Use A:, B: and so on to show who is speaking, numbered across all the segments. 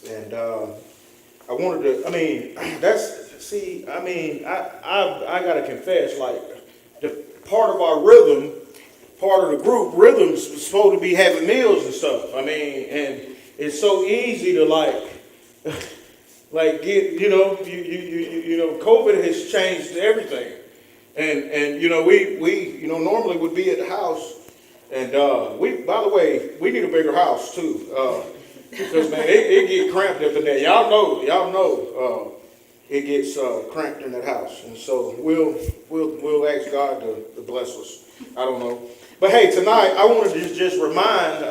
A: And I wanted to. I mean, that's see. I mean, I gotta confess, like the part of our rhythm, part of the group rhythms was supposed to be having meals and stuff. I mean, and it's so easy to like get COVID has changed everything. And we normally would be at the house, and we, by the way, we need a bigger house too, because man, it get cramped up in there. Y'all know, it gets cramped in that house, and so we'll ask God to bless us. I don't know, but hey, tonight I wanted to just remind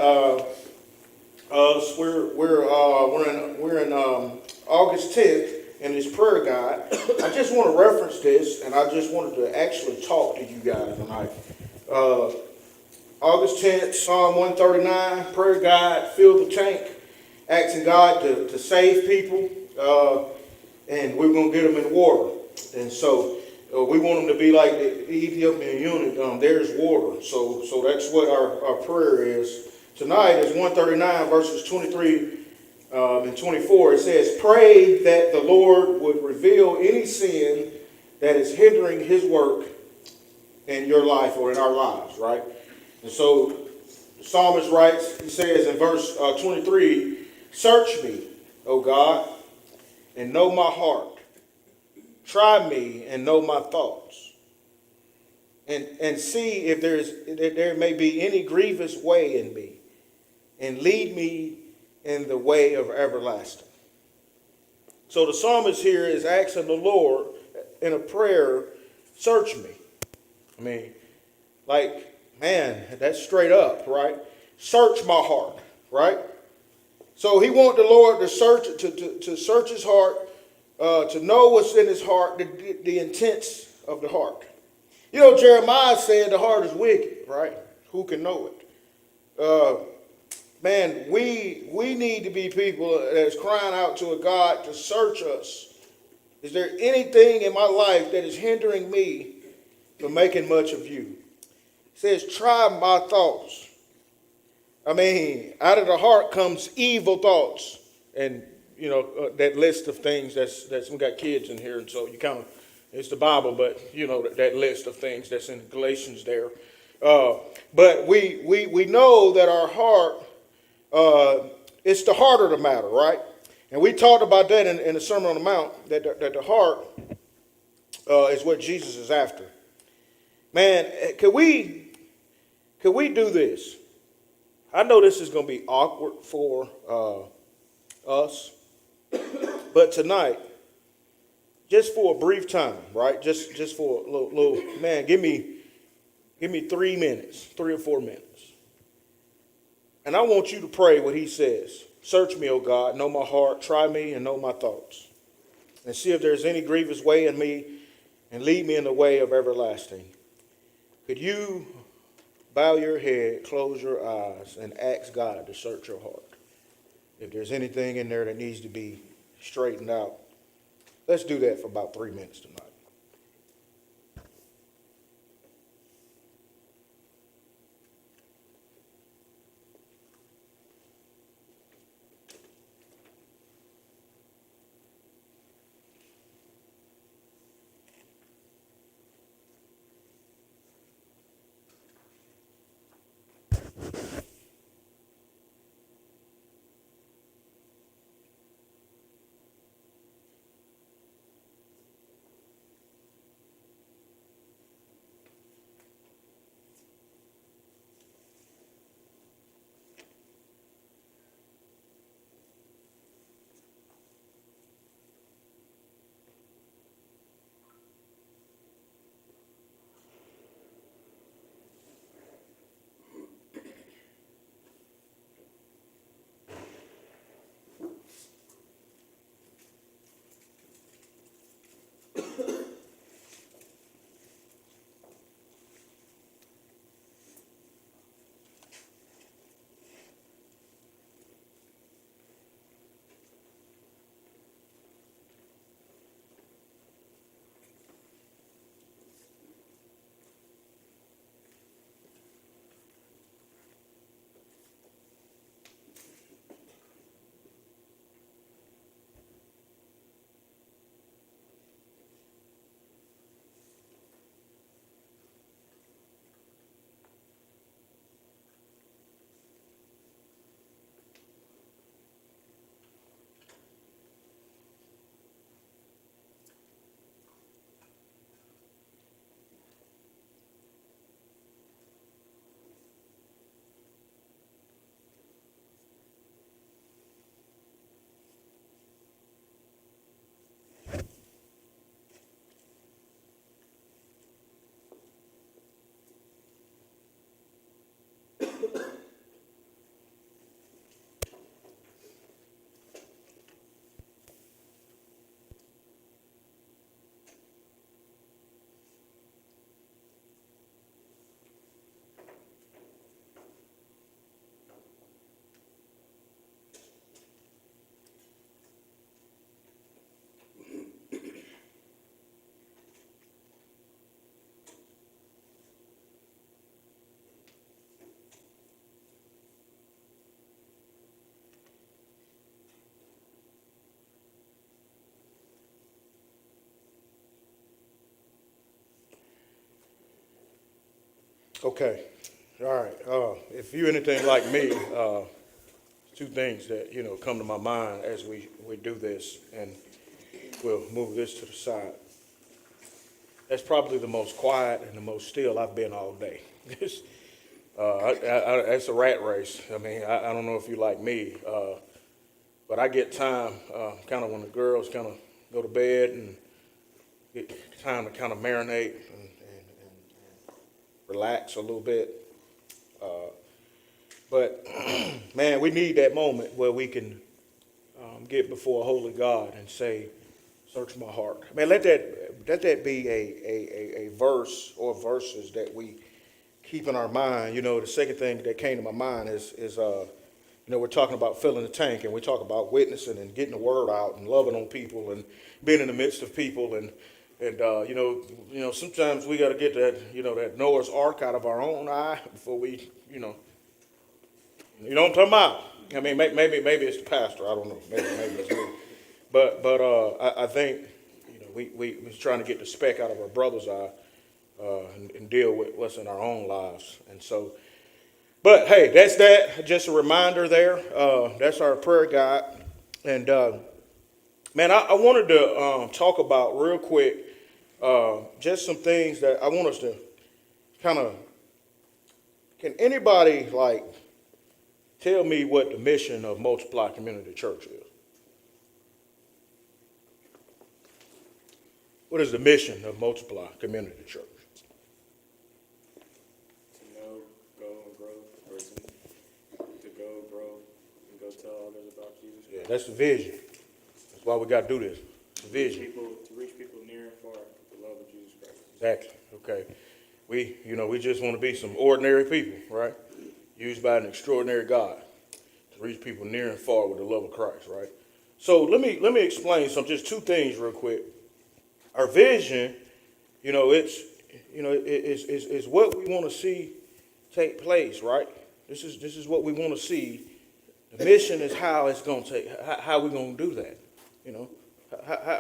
A: us we're in August 10th. In this prayer guide, I just want to reference this, and I just wanted to actually talk to you guys tonight. Uh, August 10th, Psalm 139, prayer guide, fill the tank, asking God to save people, and we're going to get them in water. And so we want them to be like the Ethiopian eunuch, there's water. So that's what our prayer is. Tonight is 139 verses 23 and 24. It says, pray that the Lord would reveal any sin that is hindering his work in your life or in our lives, right? And so the psalmist writes, he says in verse 23, search me, O God, and know my heart. Try me and know my thoughts. And see if there may be any grievous way in me, and lead me in the way of everlasting. So the psalmist here is asking the Lord in a prayer, search me. I mean, like, man, that's straight up, right? Search my heart, right? So he wants the Lord to search his heart, to know what's in his heart, the intents of the heart. You know, Jeremiah said the heart is wicked, right? Who can know it? Man, we need to be people that's crying out to a God to search us. Is there anything in my life that is hindering me from making much of you? It says, try my thoughts. I mean, out of the heart comes evil thoughts. And, that list of things that's we got kids in here, and so you kind of, it's the Bible, but, that list of things that's in Galatians there. But we know that our heart, it's the heart of the matter, right? And we talked about that in the Sermon on the Mount, that the heart is what Jesus is after. Man, could we do this? I know this is going to be awkward for us, but tonight, just for a brief time, right? Just for a little man, give me 3 minutes, 3 or 4 minutes. And I want you to pray what he says. Search me, O God, know my heart, try me and know my thoughts. And see if there's any grievous way in me, and lead me in the way of everlasting. Could you bow your head, close your eyes, and ask God to search your heart? If there's anything in there that needs to be straightened out, let's do that for about 3 minutes tonight. Okay. All right. If you're anything like me, two things that come to my mind as we do this, and we'll move this to the side. That's probably the most quiet and the most still I've been all day. It's a rat race. I mean, I don't know if you like me, but I get time kind of when the girls kind of go to bed and get time to kind of marinate and relax a little bit. But man, we need that moment where we can get before a holy God and say, "Search my heart." Man, let that be a verse or verses that we keep in our mind. The second thing that came to my mind is we're talking about filling the tank, and we talk about witnessing and getting the word out and loving on people and being in the midst of people and sometimes we got to get that Noah's Ark out of our own eye before we what I'm talking about. I mean, maybe it's the pastor. I don't know. Maybe it's me. But I think we was trying to get the speck out of our brother's eye and deal with what's in our own lives. And so, but hey, that's that. Just a reminder there. That's our prayer guide. And man, I wanted to talk about real quick just some things that I want us to kind of. Can anybody tell me what the mission of Multiply Community Church is? What is the mission of Multiply Community Church?
B: To know, go, and grow the person. To go, grow, and go tell others about Jesus.
A: Yeah, that's the vision. That's why we got to do this. The vision.
B: To reach people near and far with the love of Jesus Christ.
A: Exactly. Okay. We just want to be some ordinary people, right? Used by an extraordinary God to reach people near and far with the love of Christ, right? So let me explain just two things real quick. Our vision, it's what we want to see take place, right? This is what we want to see. The mission is how it's going to take, how we're going to do that.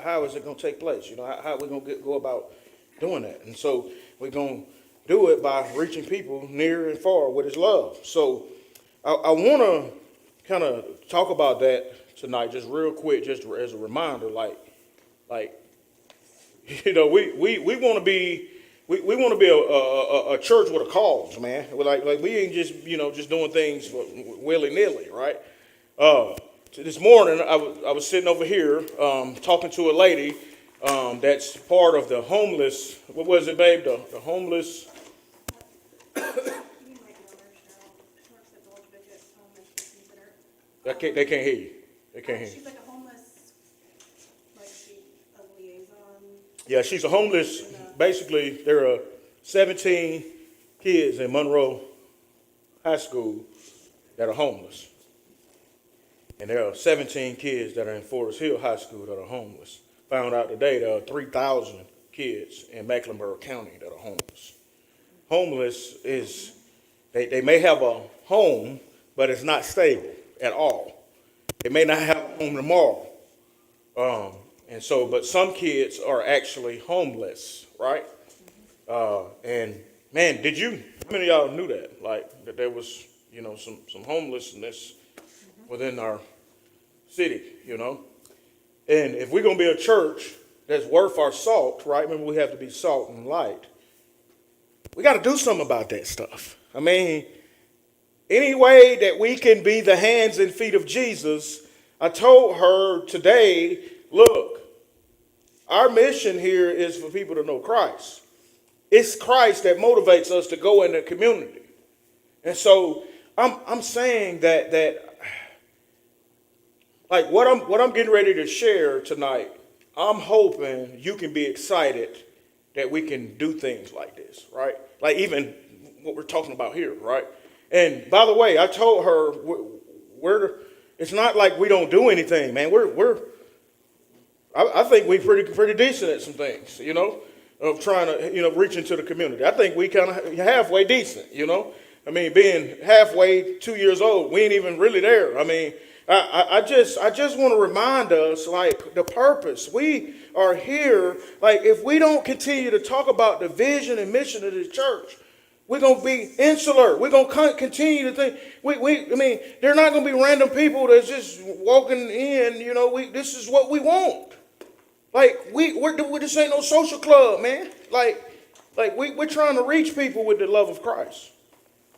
A: How is it going to take place? How we're going to go about doing that. And so we're going to do it by reaching people near and far with his love. So I want to kind of talk about that tonight, just real quick, just as a reminder, we want to be a church with a cause, man. We ain't just doing things willy nilly, right? This morning I was sitting over here talking to a lady that's part of the homeless. What was it, babe? The homeless. They can't hear you. They can't hear you.
C: She's like a homeless, a liaison.
A: Yeah, she's a homeless. Basically, there are 17 kids in Monroe High School that are homeless. And there are 17 kids that are in Forest Hill High School that are homeless. Found out today there are 3,000 kids in Mecklenburg County that are homeless. Homeless is, they may have a home, but it's not stable at all. They may not have a home tomorrow. But some kids are actually homeless, right? And man, how many of y'all knew that? That there was, some homelessness within our city, And if we're going to be a church that's worth our salt, right? Remember, we have to be salt and light. We got to do something about that stuff. I mean, any way that we can be the hands and feet of Jesus. I told her today, look, our mission here is for people to know Christ. It's Christ that motivates us to go in the community. And so I'm saying that what I'm getting ready to share tonight, I'm hoping you can be excited that we can do things like this, right? Like even what we're talking about here, right? And by the way, I told her it's not like we don't do anything, man. I think we're pretty decent at some things, of trying to, reach into the community. I think we kind of halfway decent, I mean, being halfway 2 years old, we ain't even really there. I mean, I just want to remind us, the purpose. We are here, if we don't continue to talk about the vision and mission of the church, We're going to be insular. We're going to continue to think. I mean, they're not going to be random people that's just walking in. You know, this is what we want. Like, this ain't no social club, man. Like we're trying to reach people with the love of Christ.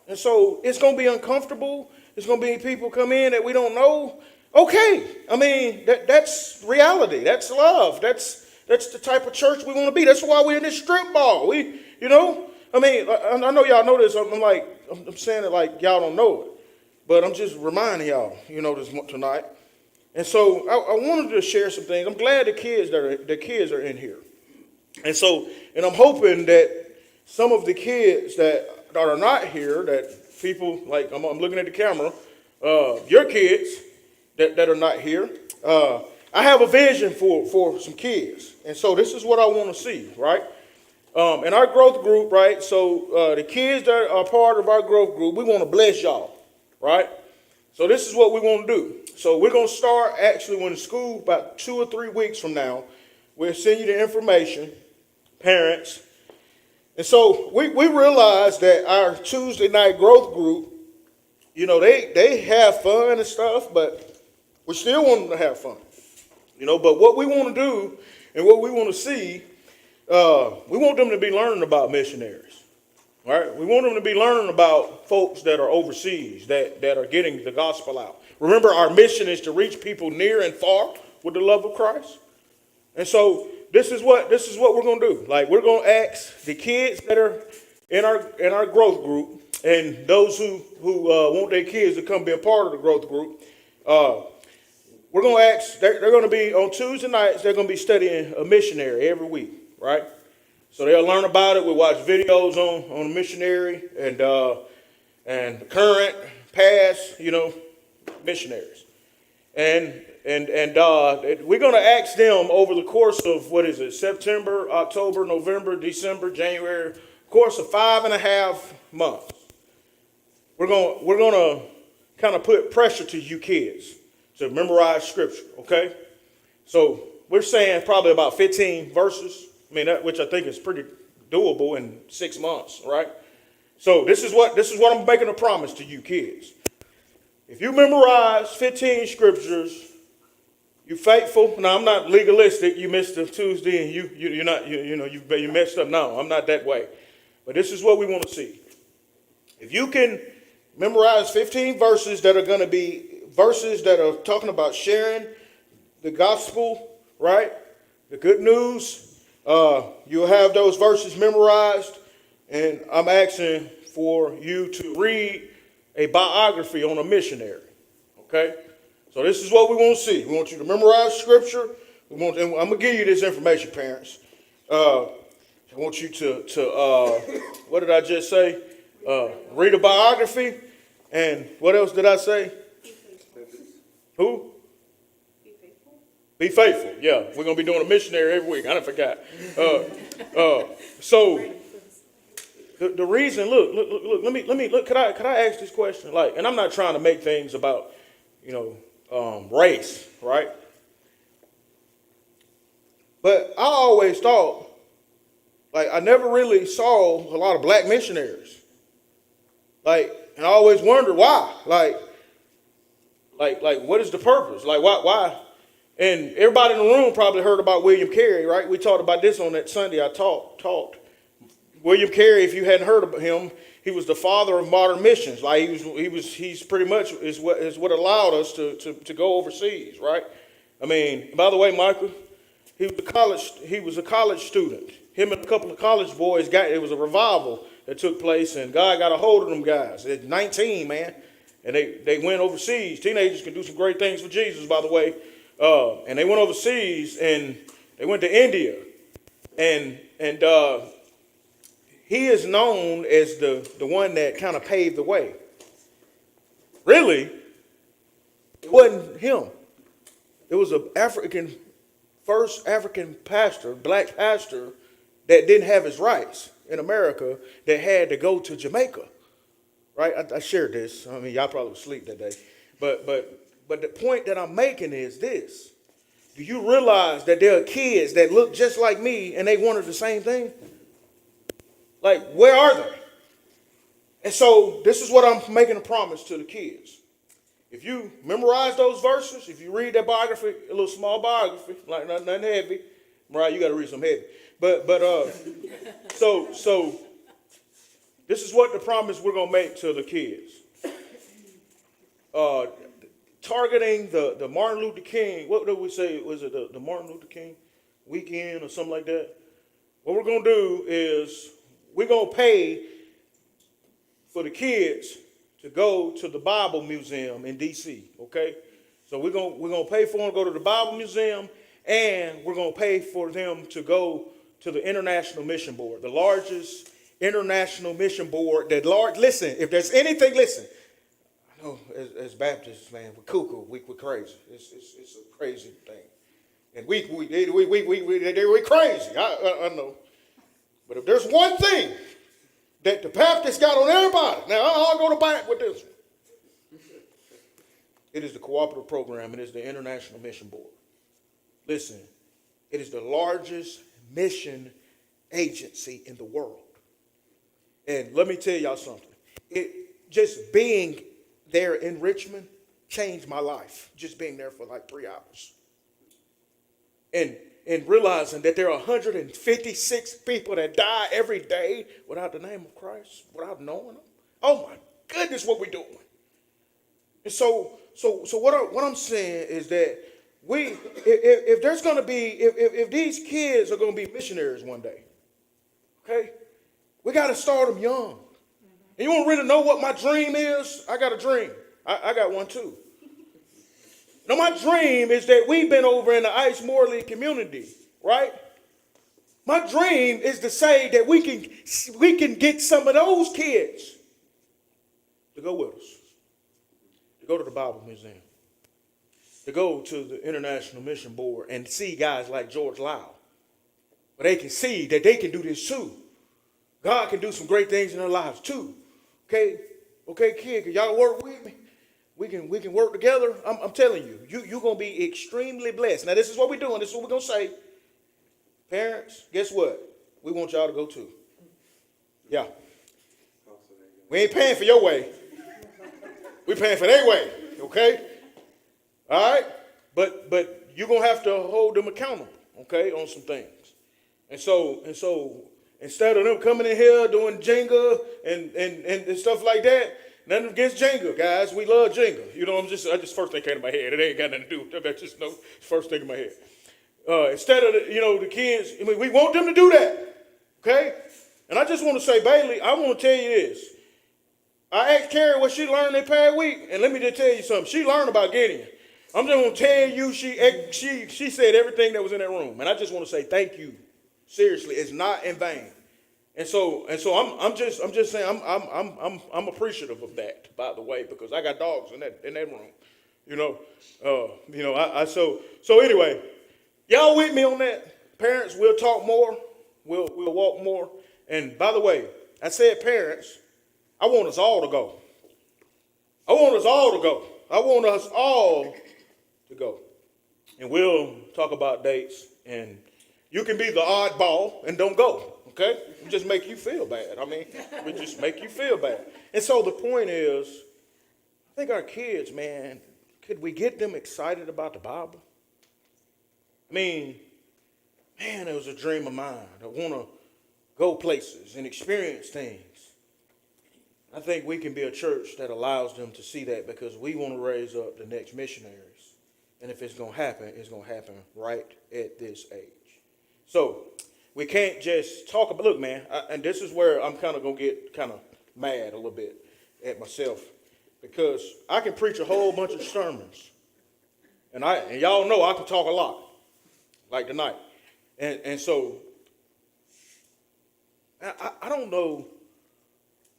A: And so it's going to be uncomfortable. It's going to be people come in that we don't know. Okay. I mean, that's reality. That's love. That's the type of church we want to be. That's why we're in this strip mall. I mean, I know y'all know this. I'm saying it like y'all don't know it. But I'm just reminding y'all, this tonight. And so I wanted to share some things. I'm glad the kids are in here. And I'm hoping that some of the kids that are not here, that people, like I'm looking at the camera, your kids that are not here, I have a vision for some kids. And so this is what I want to see, right? In our growth group, right? So the kids that are part of our growth group, we want to bless y'all, right? So this is what we want to do. So we're going to start actually when school, about 2 or 3 weeks from now, we'll send you the information, parents. And so we realize that our Tuesday night growth group, they have fun and stuff, but we still want them to have fun. But what we want to do and what we want to see, we want them to be learning about missionaries, right? We want them to be learning about folks that are overseas, that are getting the gospel out. Remember, our mission is to reach people near and far with the love of Christ. And so this is what we're going to do. Like, we're going to ask the kids that are in our growth group and those who want their kids to come be a part of the growth group. We're going to ask, they're going to be on Tuesday nights, they're going to be studying a missionary every week, right? So they'll learn about it. We'll watch videos on the missionary and current, past, missionaries. And we're going to ask them over the course of, September, October, November, December, January, course of 5.5 months. We're going to kind of put pressure to you kids to memorize scripture, okay? So we're saying probably about 15 verses, which I think is pretty doable in 6 months, right? So this is what I'm making a promise to you kids. If you memorize 15 scriptures, you faithful. Now, I'm not legalistic. You missed a Tuesday and you're not, you messed up. No, I'm not that way. But this is what we want to see. If you can memorize 15 verses that are going to be verses that are talking about sharing the gospel, right? The good news. You'll have those verses memorized. And I'm asking for you to read a biography on a missionary, okay? So this is what we want to see. We want you to memorize scripture. And I'm going to give you this information, parents. I want you to what did I just say? Read a biography. And what else did I say?
C: Be faithful.
A: Who?
C: Be faithful.
A: Be faithful. Yeah, we're going to be doing a missionary every week. I done forgot. So the reason, look, let me, could I ask this question? And I'm not trying to make things about, race, right? But I always thought, I never really saw a lot of black missionaries. And I always wondered why. What is the purpose? Why? And everybody in the room probably heard about William Carey, right? We talked about this on that Sunday. I talked. William Carey, if you hadn't heard of him, he was the father of modern missions. He's pretty much is what allowed us to go overseas, right? By the way, Michael, he was a college student. Him and a couple of college boys it was a revival that took place, and God got a hold of them guys at 19, man. And they went overseas. Teenagers can do some great things for Jesus, by the way. And they went overseas, and they went to India. And he is known as the one that kind of paved the way. Really, it wasn't him. It was first African pastor, black pastor, that didn't have his rights in America, that had to go to Jamaica. Right? I shared this. Y'all probably was asleep that day. But the point that I'm making is this. Do you realize that there are kids that look just like me and they wanted the same thing? Where are they? And so this is what I'm making a promise to the kids. If you memorize those verses, if you read that biography, a little small biography, like nothing heavy, Mariah, you got to read some heavy. So this is what the promise we're gonna make to the kids. Targeting the Martin Luther King. What did we say? Was it the Martin Luther King weekend or something like that? What we're gonna do is we're gonna pay for the kids to go to the Bible Museum in D.C., okay? So we're gonna pay for them to go to the Bible Museum, and we're gonna pay for them to go to the International Mission Board, the largest international mission board that listen, if there's anything, listen, I know as Baptists, man, we're cuckoo, we're crazy. It's a crazy thing. And we crazy, I know. But if there's one thing that the Baptists got on everybody, now I'll go to back with this one. It is the cooperative program. It is the International Mission Board. Listen, it is the largest mission agency in the world. And let me tell y'all something. It just being there in Richmond changed my life. Just being there for like 3 hours. And realizing that there are 156 people that die every day without the name of Christ, without knowing them. Oh my goodness, what we're doing. And so what I'm saying is that if there's going to be, if these kids are going to be missionaries one day, okay, we got to start them young. And you want to really know what my dream is? I got a dream. I got one too. Now, my dream is that we've been over in the Ice Morley community, right? My dream is to say that we can get some of those kids to go with us, to go to the Bible Museum, to go to the International Mission Board and see guys like George Lau, where they can see that they can do this too. God can do some great things in their lives too. Okay, kid, can y'all work with me? We can work together. I'm telling you, you're going to be extremely blessed. Now, this is what we're doing. This is what we're going to say. Parents, guess what? We want y'all to go too. Yeah. We ain't paying for your way. We're paying for their way, okay? All right? But you're going to have to hold them accountable, okay, on some things. And so instead of them coming in here doing Jenga and stuff like that, nothing against Jenga, guys. We love Jenga. You know, I just first thing came to my head. It ain't got nothing to do with that. That's just first thing in my head. Instead of the kids, I mean, we want them to do that. Okay? And I just want to say, Bailey, I want to tell you this. I asked Carrie what she learned that past week, and let me just tell you something. She learned about Gideon. I'm just going to tell you, she said everything that was in that room, and I just want to say thank you. Seriously, it's not in vain. And so I'm just saying I'm appreciative of that, by the way, because I got dogs in that room, So anyway, y'all with me on that? Parents, we'll talk more, we'll walk more. And by the way, I said parents, I want us all to go. I want us all to go, and we'll talk about dates. And you can be the oddball and don't go. Okay? We just make you feel bad. I mean, we just make you feel bad. And so the point is, I think our kids, man, could we get them excited about the Bible? I mean, man, it was a dream of mine. I want to go places and experience things. I think we can be a church that allows them to see that because we want to raise up the next missionaries. And if it's going to happen, it's going to happen right at this age. So, we can't just talk about, look, man, and this is where I'm kind of going to get kind of mad a little bit at myself, because I can preach a whole bunch of sermons, and y'all know I can talk a lot, like tonight. And so, I don't know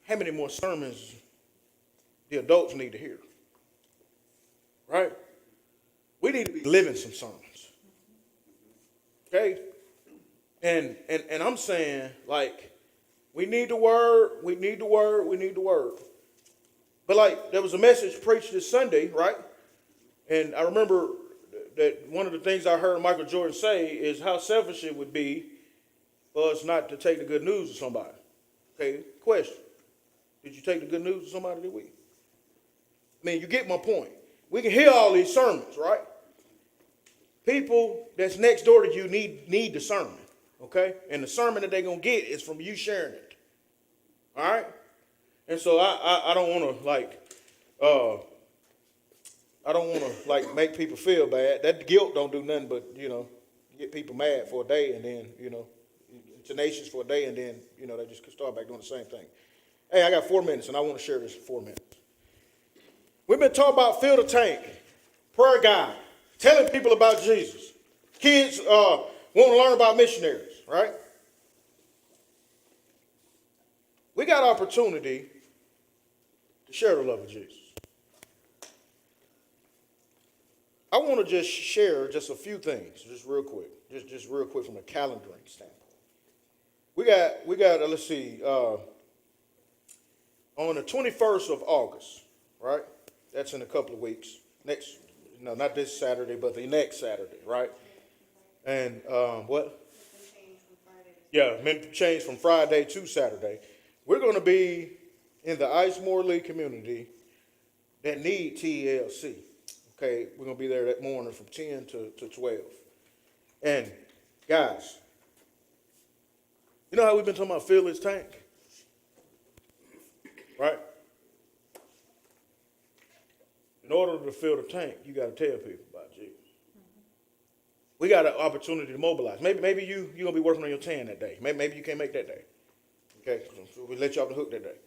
A: how many more sermons the adults need to hear, right? We need to be living some sermons, okay? And I'm saying, like, we need the word. But, like, there was a message preached this Sunday, right? And I remember that one of the things I heard Michael Jordan say is how selfish it would be for us not to take the good news to somebody. Okay, question. Did you take the good news to somebody this week? I mean, you get my point. We can hear all these sermons, right? People that's next door to you need the sermon, okay? And the sermon that they're going to get is from you sharing it, all right? And so I don't want to make people feel bad. That guilt don't do nothing but, get people mad for a day and then, tenacious for a day and then, they just start back doing the same thing. Hey, I got 4 minutes and I want to share this for 4 minutes. We've been talking about Fill the Tank, prayer guide, telling people about Jesus. Kids want to learn about missionaries, right? We got opportunity to share the love of Jesus. I want to just share just a few things, just real quick, just real quick from a calendaring standpoint. We got. Let's see, on the 21st of August, right? That's in a couple of weeks. Not this Saturday, but the next Saturday, right? And what? Yeah, meant to change from Friday to Saturday. We're going to be in the Ice Morley community that need TLC. Okay, we're going to be there that morning from 10 to 12. And guys, you know how we've been talking about fill this tank? Right? In order to fill the tank, you got to tell people about Jesus. We got an opportunity to mobilize. Maybe you're going to be working on your tan that day. Maybe you can't make that day. Okay, so we let you off the hook that day.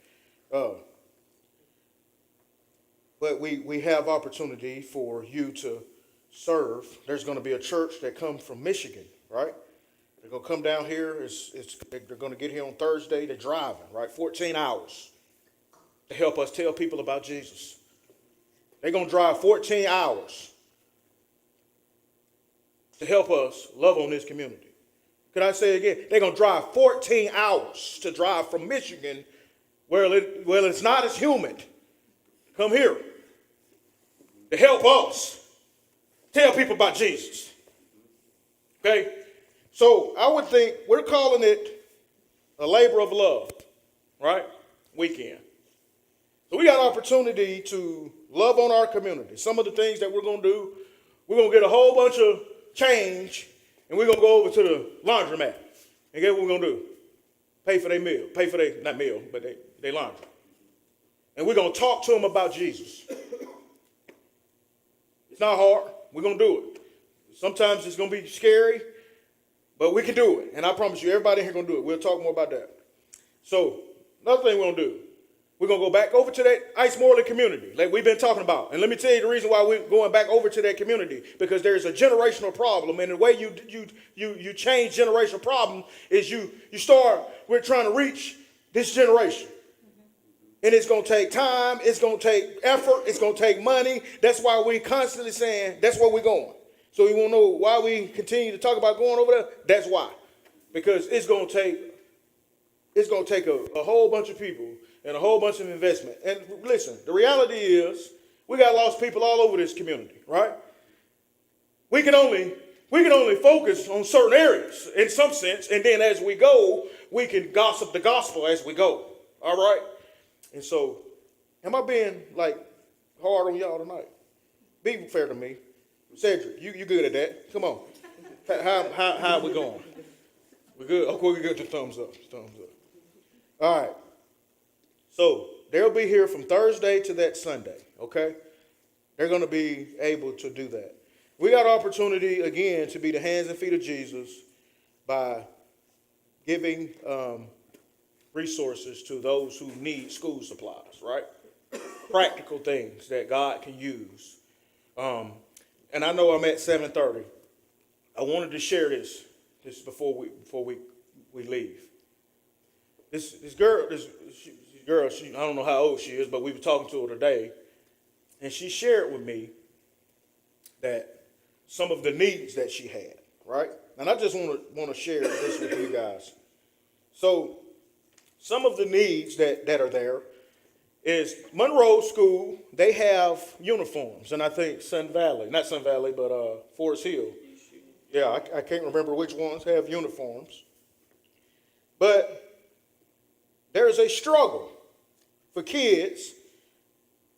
A: But we have opportunity for you to serve. There's going to be a church that comes from Michigan, right? They're going to come down here. They're going to get here on Thursday. They're driving, right? 14 hours to help us tell people about Jesus. They're going to drive 14 hours to help us love on this community. Could I say it again? They're going to drive 14 hours to drive from Michigan where it's not as humid. Come here to help us tell people about Jesus. Okay? So I would think we're calling it a labor of love, right? Weekend. So we got opportunity to love on our community. Some of the things that we're going to do, we're going to get a whole bunch of change and we're going to go over to the laundromat. And guess what we're going to do? Pay for their meal. Pay for their, not meal, but their laundry. And we're going to talk to them about Jesus. It's not hard. We're going to do it. Sometimes it's going to be scary, but we can do it. And I promise you, everybody in here going to do it. We'll talk more about that. So another thing we're going to do, we're going to go back over to that Ice Morley community like we've been talking about. And let me tell you the reason why we're going back over to that community, because there's a generational problem. And the way you change generational problem is you start, we're trying to reach this generation. And it's going to take time. It's going to take effort. It's going to take money. That's why we constantly saying that's where we're going. So you want to know why we continue to talk about going over there? That's why. Because it's going to take a whole bunch of people and a whole bunch of investment. And listen, the reality is we got lost people all over this community, right? We can only focus on certain areas in some sense, and then as we go, we can gossip the gospel as we go. All right? And so, am I being like hard on y'all tonight? Be fair to me. Cedric, you good at that. Come on. How are we going? We good? Okay, we good. Just thumbs up. Thumbs up. All right. So they'll be here from Thursday to that Sunday, okay? They're going to be able to do that. We got opportunity, again, to be the hands and feet of Jesus by giving resources to those who need school supplies, right? Practical things that God can use. And I know I'm at 7:30. I wanted to share this before we leave. This girl, I don't know how old she is, but we were talking to her today, and she shared with me that some of the needs that she had, right? And I just want to share this with you guys. So some of the needs that are there is Monroe School, they have uniforms, and I think not Sun Valley, but Forest Hill. Yeah, I can't remember which ones have uniforms. But there is a struggle for kids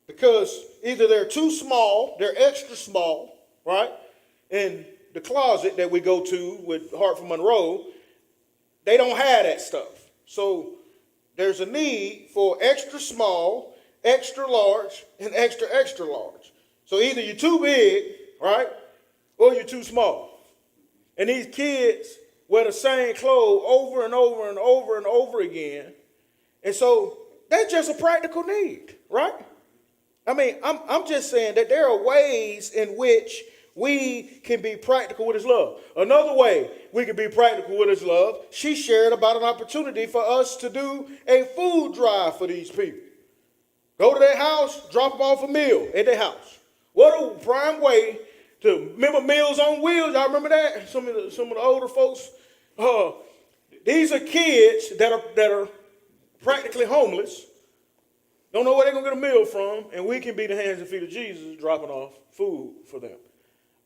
A: because either they're too small, they're extra small, right? In the closet that we go to with Hartford Monroe, they don't have that stuff. So there's a need for extra small, extra large, and extra, extra large. So either you're too big, right, or you're too small. And these kids wear the same clothes over and over and over and over again. And so that's just a practical need, right? I mean, I'm just saying that there are ways in which we can be practical with his love. Another way we can be practical with his love, she shared about an opportunity for us to do a food drive for these people. Go to their house, drop them off a meal at their house. What a prime way to remember Meals on Wheels. Y'all remember that? Some of the older folks. These are kids that are practically homeless, don't know where they're going to get a meal from, and we can be the hands and feet of Jesus dropping off food for them.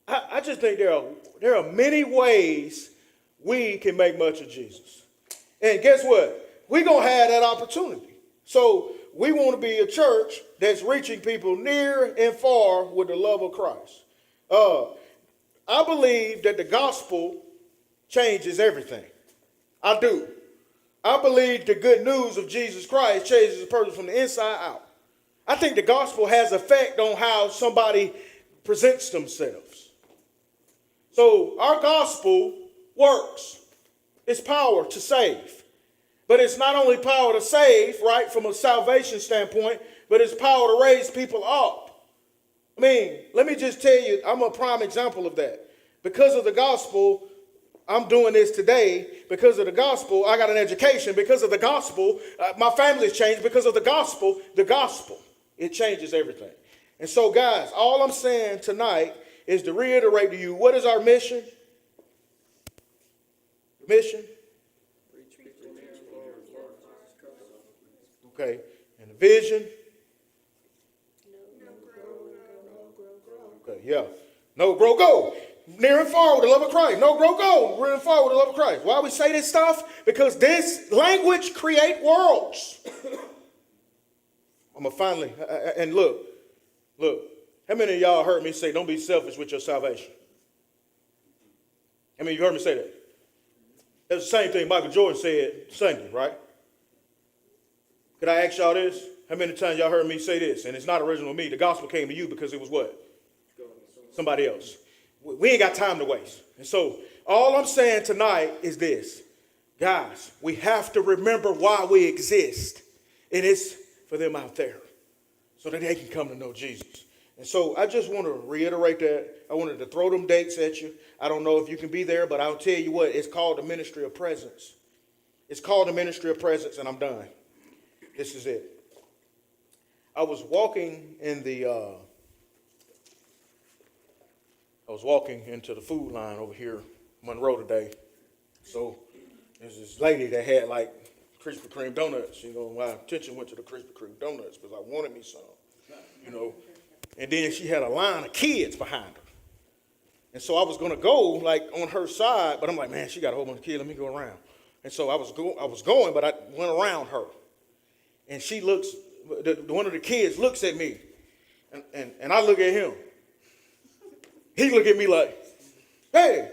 A: I just think there are many ways we can make much of Jesus. And guess what? We're going to have that opportunity. So we want to be a church that's reaching people near and far with the love of Christ. I believe that the gospel changes everything. I do. I believe the good news of Jesus Christ changes a person from the inside out. I think the gospel has effect on how somebody presents themselves. So our gospel works. It's power to save. But it's not only power to save, right, from a salvation standpoint, but it's power to raise people up. I mean, let me just tell you, I'm a prime example of that. Because of the gospel, I'm doing this today. Because of the gospel, I got an education. Because of the gospel, my family's changed. Because of the gospel, it changes everything. And so, guys, all I'm saying tonight is to reiterate to you, what is our mission? Mission? Okay. And the vision? Okay, yeah. No, grow, go. Near and far with the love of Christ. No, grow, go. Near and far with the love of Christ. Why we say this stuff? Because this language create worlds. I'm going to finally, and look. How many of y'all heard me say, don't be selfish with your salvation? How many of you heard me say that? That's the same thing Michael Jordan said Sunday, right? Could I ask y'all this? How many times y'all heard me say this? And it's not original to me. The gospel came to you because it was what? Somebody else. We ain't got time to waste. And so all I'm saying tonight is this. Guys, we have to remember why we exist. And it's for them out there so that they can come to know Jesus. And so I just want to reiterate that. I wanted to throw them dates at you. I don't know if you can be there, but I'll tell you what, it's called the Ministry of Presence. It's called the Ministry of Presence, and I'm done. This is it. I was walking into the food line over here, Monroe today. So there's this lady that had like Krispy Kreme donuts. You know, my attention went to the Krispy Kreme donuts because I wanted me some, you know. And then she had a line of kids behind her. And so I was going to go like on her side, but I'm like, man, she got a whole bunch of kids. Let me go around. And so I was going, but I went around her. And she looks, one of the kids looks at me, and I look at him. He look at me like, hey.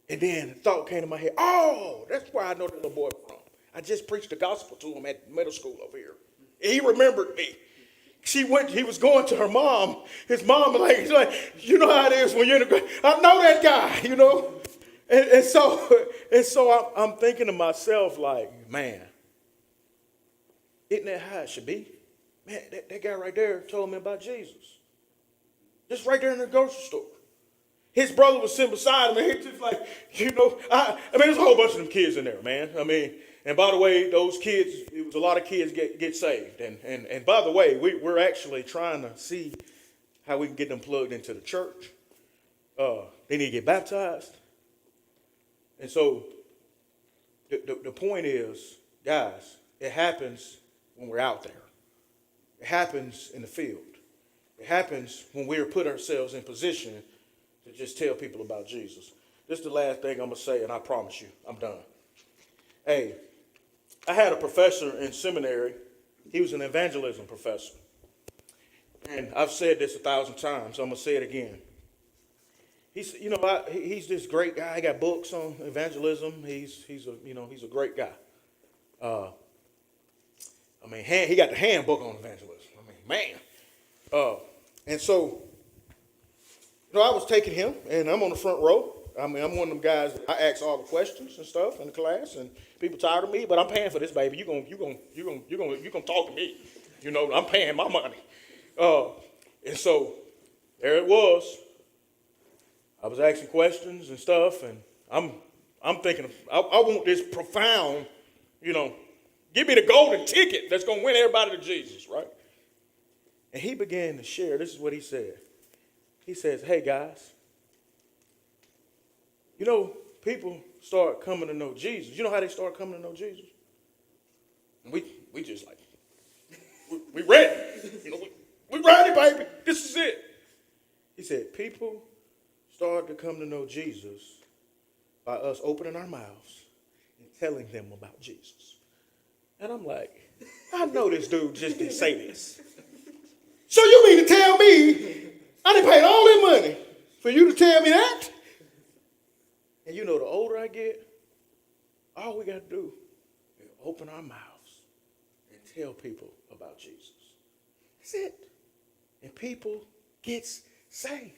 A: And then the thought came to my head, oh, that's where I know that little boy from. I just preached the gospel to him at middle school over here. And he remembered me. He was going to her mom. His mom was like, you know how it is when you're in the, I know that guy, you know. And so I'm thinking to myself like, man, isn't that how it should be? Man, that guy right there told me about Jesus. Just right there in the grocery store. His brother was sitting beside him, and he just like, you know, I mean, there's a whole bunch of them kids in there, man. I mean, and by the way, those kids, it was a lot of kids get saved. And by the way, we're actually trying to see how we can get them plugged into the church. They need to get baptized. And so the point is, guys, it happens when we're out there. It happens in the field. It happens when we put ourselves in position to just tell people about Jesus. This is the last thing I'm going to say, and I promise you, I'm done. Hey, I had a professor in seminary. He was an evangelism professor. And I've said this 1,000 times, so I'm going to say it again. He's, he's this great guy. He got books on evangelism. He's a great guy. He got the handbook on evangelism. Man. And so, I was taking him, and I'm on the front row. I'm one of them guys that I ask all the questions and stuff in the class, and people tired of me, but I'm paying for this, baby. You gonna talk to me. I'm paying my money. And so there it was. I was asking questions and stuff, and I'm thinking, I want this profound, give me the golden ticket that's gonna win everybody to Jesus, right? And he began to share. This is what he said. He says, hey guys, people start coming to know Jesus. You know how they start coming to know Jesus? And we just like, we ready. We ready, baby. This is it. He said, people start to come to know Jesus by us opening our mouths and telling them about Jesus. And I'm like, I know this dude just didn't say this. So you mean to tell me I done paid all that money for you to tell me that? And the older I get, all we got to do is open our mouths and tell people about Jesus. That's it. And people get saved.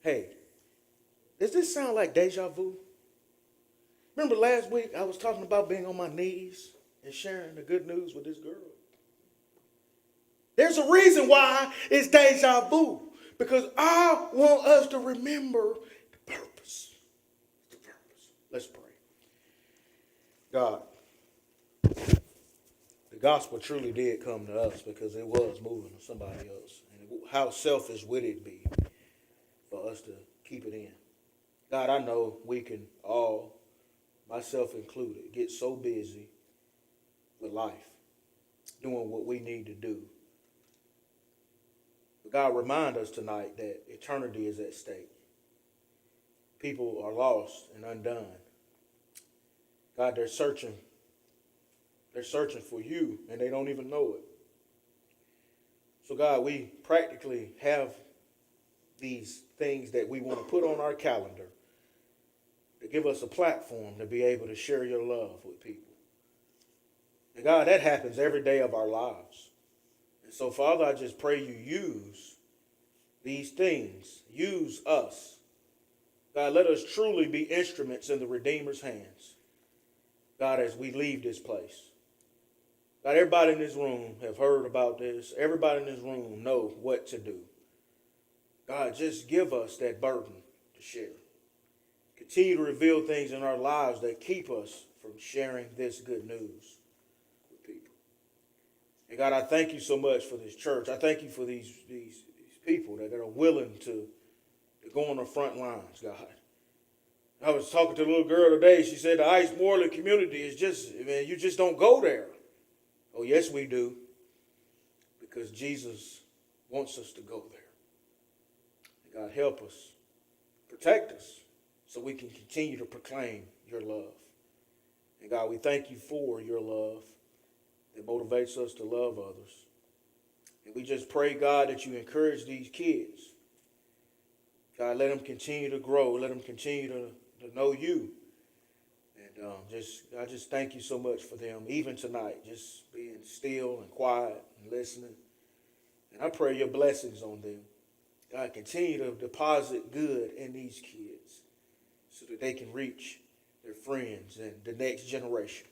A: Hey, does this sound like deja vu? Remember last week I was talking about being on my knees and sharing the good news with this girl? There's a reason why it's deja vu. Because I want us to remember the purpose. The purpose. Let's pray. God, the gospel truly did come to us because it was moving to somebody else. And how selfish would it be for us to keep it in? God, I know we can all, myself included, get so busy with life, doing what we need to do. But God, remind us tonight that eternity is at stake. People are lost and undone. God, they're searching. They're searching for you, and they don't even know it. So, God, we practically have these things that we want to put on our calendar to give us a platform to be able to share your love with people. And God, that happens every day of our lives. And so, Father, I just pray you use these things. Use us. God, let us truly be instruments in the Redeemer's hands. God, as we leave this place. God, everybody in this room have heard about this. Everybody in this room know what to do. God, just give us that burden to share. Continue to reveal things in our lives that keep us from sharing this good news with people. And God, I thank you so much for this church. I thank you for these people that are willing to go on the front lines, God. I was talking to a little girl today. She said the Ice Moreland community is you just don't go there. Oh, yes, we do. Because Jesus wants us to go there. God, help us. Protect us so we can continue to proclaim your love. And God, we thank you for your love that motivates us to love others. And we just pray, God, that you encourage these kids. God, let them continue to grow. Let them continue to know you. And I just thank you so much for them, even tonight, just being still and quiet and listening. And I pray your blessings on them. God, continue to deposit good in these kids so that they can reach their friends and the next generation.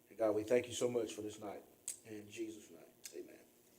A: And God, we thank you so much for this night. In Jesus' name.